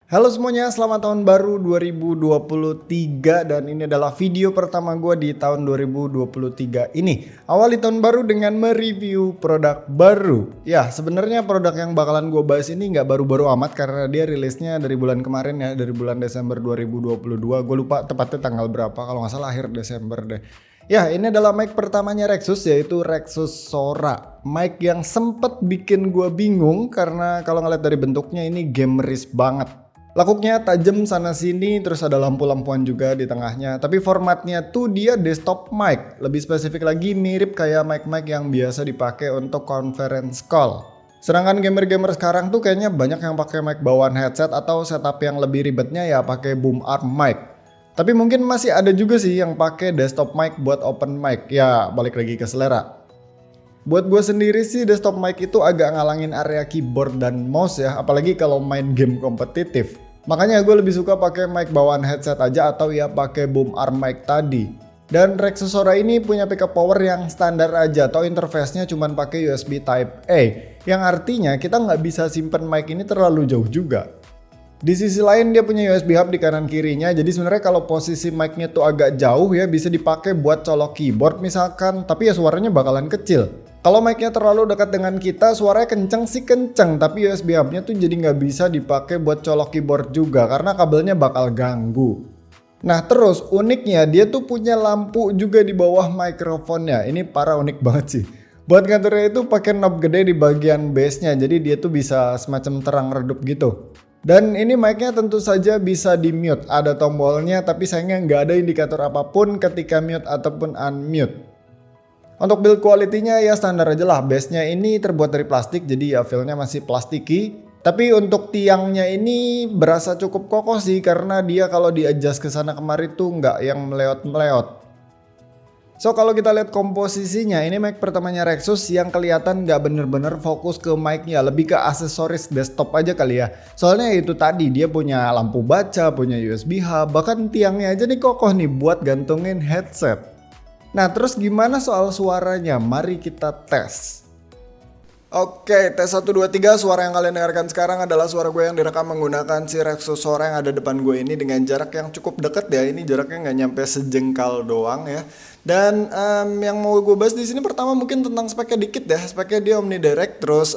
Halo semuanya, selamat tahun baru 2023 dan ini adalah video pertama gue di tahun 2023 ini. Awali tahun baru dengan mereview produk baru. Ya, sebenarnya produk yang bakalan gue bahas ini nggak baru-baru amat karena dia rilisnya dari bulan kemarin ya, dari bulan Desember 2022. Gue lupa tepatnya tanggal berapa, kalau nggak salah akhir Desember deh. Ya, ini adalah mic pertamanya Rexus, yaitu Rexus Sora. Mic yang sempet bikin gue bingung karena kalau ngeliat dari bentuknya ini gameris banget. Lekuknya tajam sana sini, terus ada lampu-lampuan juga di tengahnya. Tapi formatnya tuh dia desktop mic. Lebih spesifik lagi mirip kayak mic-mic yang biasa dipakai untuk conference call. Sedangkan gamer-gamer sekarang tuh kayaknya banyak yang pakai mic bawaan headset atau setup yang lebih ribetnya ya pakai boom arm mic. Tapi mungkin masih ada juga sih yang pakai desktop mic buat open mic. Ya balik lagi ke selera. Buat gue sendiri sih desktop mic itu agak ngalangin area keyboard dan mouse ya, apalagi kalau main game kompetitif. Makanya gue lebih suka pakai mic bawaan headset aja atau ya pakai boom arm mic tadi. Dan Rexus Sora ini punya pickup power yang standar aja atau interface-nya cuma pakai USB Type A, yang artinya kita nggak bisa simpen mic ini terlalu jauh juga. Di sisi lain dia punya USB hub di kanan kirinya, jadi sebenarnya kalau posisi mic-nya tuh agak jauh ya bisa dipakai buat colok keyboard misalkan, tapi ya suaranya bakalan kecil. Kalau mic-nya terlalu dekat dengan kita, suaranya kenceng sih kenceng, tapi USB hub-nya tuh jadi nggak bisa dipakai buat colok keyboard juga karena kabelnya bakal ganggu. Nah terus uniknya dia tuh punya lampu juga di bawah mikrofonnya, ini parah unik banget sih. Buat ngaturnya itu pakai knob gede di bagian base-nya, jadi dia tuh bisa semacam terang redup gitu. Dan ini mic-nya tentu saja bisa di mute, ada tombolnya tapi sayangnya nggak ada indikator apapun ketika mute ataupun unmute. Untuk build quality-nya ya standar aja lah, base-nya ini terbuat dari plastik jadi ya feel-nya masih plastiki. Tapi untuk tiangnya ini berasa cukup kokoh sih karena dia kalau di adjust ke sana kemari tuh nggak yang meleot-meleot. So kalau kita lihat komposisinya, ini mic pertamanya Rexus yang kelihatan nggak bener-bener fokus ke mic-nya, lebih ke aksesoris desktop aja kali ya. Soalnya itu tadi dia punya lampu baca, punya USB hub, bahkan tiangnya aja nih kokoh nih buat gantungin headset. Nah terus gimana soal suaranya? Mari kita tes. Oke, tes 1, 2, 3. Suara yang kalian dengarkan sekarang adalah suara gue yang direkam menggunakan si Rexus Sora yang ada depan gue ini dengan jarak yang cukup deket ya. Ini jaraknya nggak nyampe sejengkal doang ya. Dan yang mau gue bahas di sini pertama mungkin tentang speknya dikit ya. Speknya dia omnidirect, terus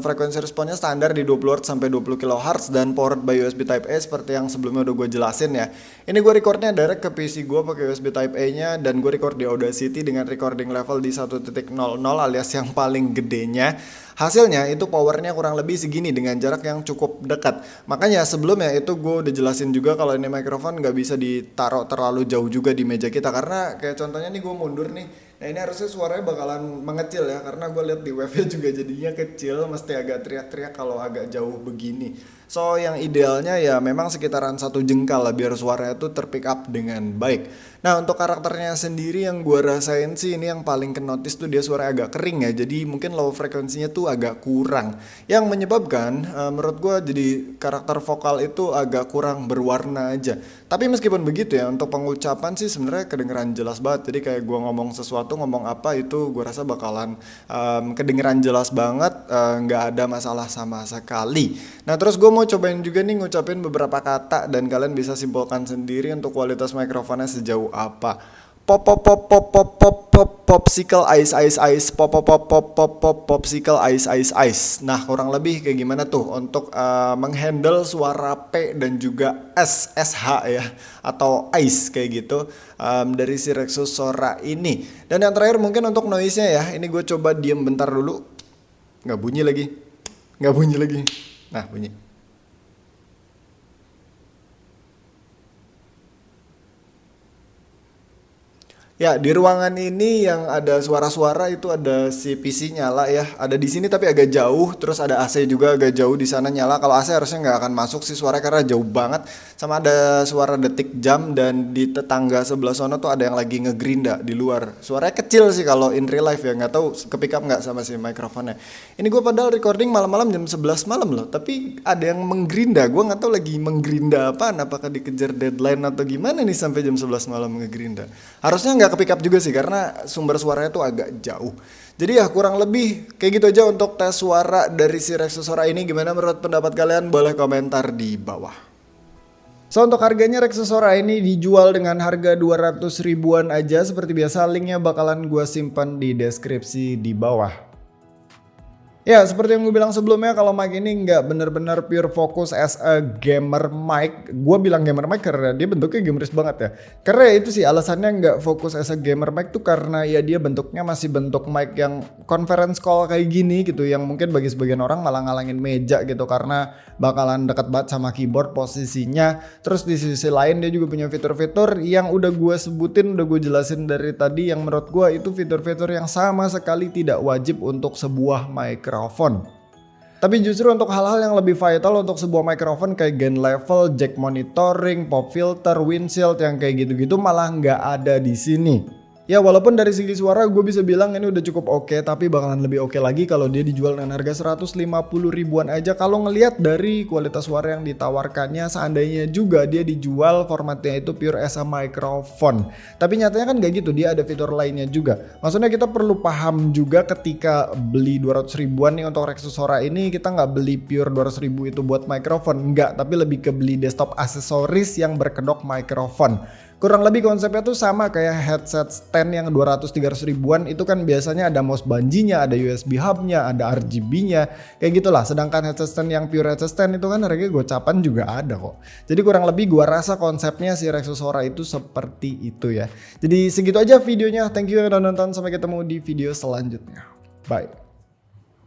frekuensi responnya standar di 20 Hz sampai 20 kHz dan powered by USB Type A seperti yang sebelumnya udah gue jelasin ya. Ini gue recordnya direct ke PC gue pakai USB Type A-nya dan gue record di Audacity dengan recording level di 1.00 alias yang paling gedenya. Hasilnya itu powernya kurang lebih segini dengan jarak yang cukup dekat. Makanya sebelumnya itu gue udah jelasin juga kalau ini mikrofon nggak bisa ditaruh terlalu jauh juga di meja kita. Karena kayak contohnya nih gue mundur nih. Nah ini harusnya suaranya bakalan mengecil ya. Karena gue lihat di webnya juga jadinya kecil. Mesti agak teriak-teriak kalau agak jauh begini. So yang idealnya ya memang sekitaran 1 jengkal lah biar suaranya tuh terpick up dengan baik. Nah untuk karakternya sendiri yang gue rasain sih ini yang paling kenotis tuh dia suaranya agak kering ya. Jadi mungkin low frekuensinya tuh agak kurang. Yang menyebabkan menurut gue jadi karakter vokal itu agak kurang berwarna aja. Tapi meskipun begitu ya untuk pengucapan sih sebenarnya kedengeran jelas banget. Jadi kayak gue ngomong sesuatu ngomong apa itu gue rasa bakalan kedengeran jelas banget. Nggak ada masalah sama sekali. Nah terus gue mau cobain juga nih ngucapin beberapa kata dan kalian bisa simpulkan sendiri untuk kualitas mikrofonnya sejauh apa. Pop pop pop pop pop pop pop popsicle ice ice ice pop pop pop pop pop pop popsicle ice ice ice. Nah kurang lebih kayak gimana tuh untuk menghandle suara P dan juga S SH ya atau ice kayak gitu dari si Rexus Sora ini. Dan yang terakhir mungkin untuk noise-nya ya, ini gue coba diem bentar dulu. Nggak bunyi lagi, nggak bunyi lagi. Nah bunyi. Ya, di ruangan ini yang ada suara-suara itu ada si PC nyala ya. Ada di sini tapi agak jauh, terus ada AC juga agak jauh di sana nyala. Kalau AC harusnya nggak akan masuk sih suara karena jauh banget. Sama ada suara detik jam dan di tetangga sebelah sana tuh ada yang lagi ngegerinda di luar. Suaranya kecil sih kalau in real life ya, nggak tahu kepick up nggak sama si mikrofonnya. Ini gue padahal recording malam-malam jam 11 malam loh, tapi ada yang menggerinda. Gue nggak tahu lagi menggerinda apaan, apakah dikejar deadline atau gimana nih sampai jam 11 malam ngegerinda. Harusnya nggak kepick up juga sih karena sumber suaranya tuh agak jauh. Jadi ya kurang lebih kayak gitu aja untuk tes suara dari si Rexus Sora ini. Gimana menurut pendapat kalian? Boleh komentar di bawah. So untuk harganya Rexus Sora ini dijual dengan harga 200 ribuan aja. Seperti biasa linknya bakalan gue simpan di deskripsi di bawah. Ya seperti yang gue bilang sebelumnya, kalau mic ini nggak bener-bener pure fokus as a gamer mic. Gue bilang gamer mic karena dia bentuknya gameris banget ya. Karena ya itu sih alasannya nggak fokus as a gamer mic tuh karena ya dia bentuknya masih bentuk mic yang conference call kayak gini gitu. Yang mungkin bagi sebagian orang malah ngalangin meja gitu karena bakalan deket banget sama keyboard posisinya. Terus di sisi lain dia juga punya fitur-fitur yang udah gue sebutin, udah gue jelasin dari tadi, yang menurut gue itu fitur-fitur yang sama sekali tidak wajib untuk sebuah mikrofon. Tapi justru untuk hal-hal yang lebih vital untuk sebuah mikrofon kayak gain level, jack monitoring, pop filter, windshield yang kayak gitu-gitu malah nggak ada di sini. Ya walaupun dari segi suara gue bisa bilang ini udah cukup oke, tapi bakalan lebih oke lagi kalau dia dijual dengan harga 150 ribuan aja. Kalau ngelihat dari kualitas suara yang ditawarkannya, seandainya juga dia dijual formatnya itu pure as a microphone. Tapi nyatanya kan gak gitu, dia ada fitur lainnya juga. Maksudnya kita perlu paham juga ketika beli 200 ribuan nih untuk Rexus Sora ini, kita nggak beli pure 200 ribu itu buat microphone, enggak, tapi lebih ke beli desktop aksesoris yang berkedok microphone. Kurang lebih konsepnya tuh sama kayak headset stand yang 200-300 ribuan itu kan biasanya ada mouse banjinya, ada USB hubnya, ada RGB-nya, kayak gitulah. Sedangkan headset stand yang pure headset stand itu kan harganya gocapan juga ada kok. Jadi kurang lebih gua rasa konsepnya si Rexus Sora itu seperti itu ya. Jadi segitu aja videonya. Thank you yang udah nonton, sampai ketemu di video selanjutnya. Bye.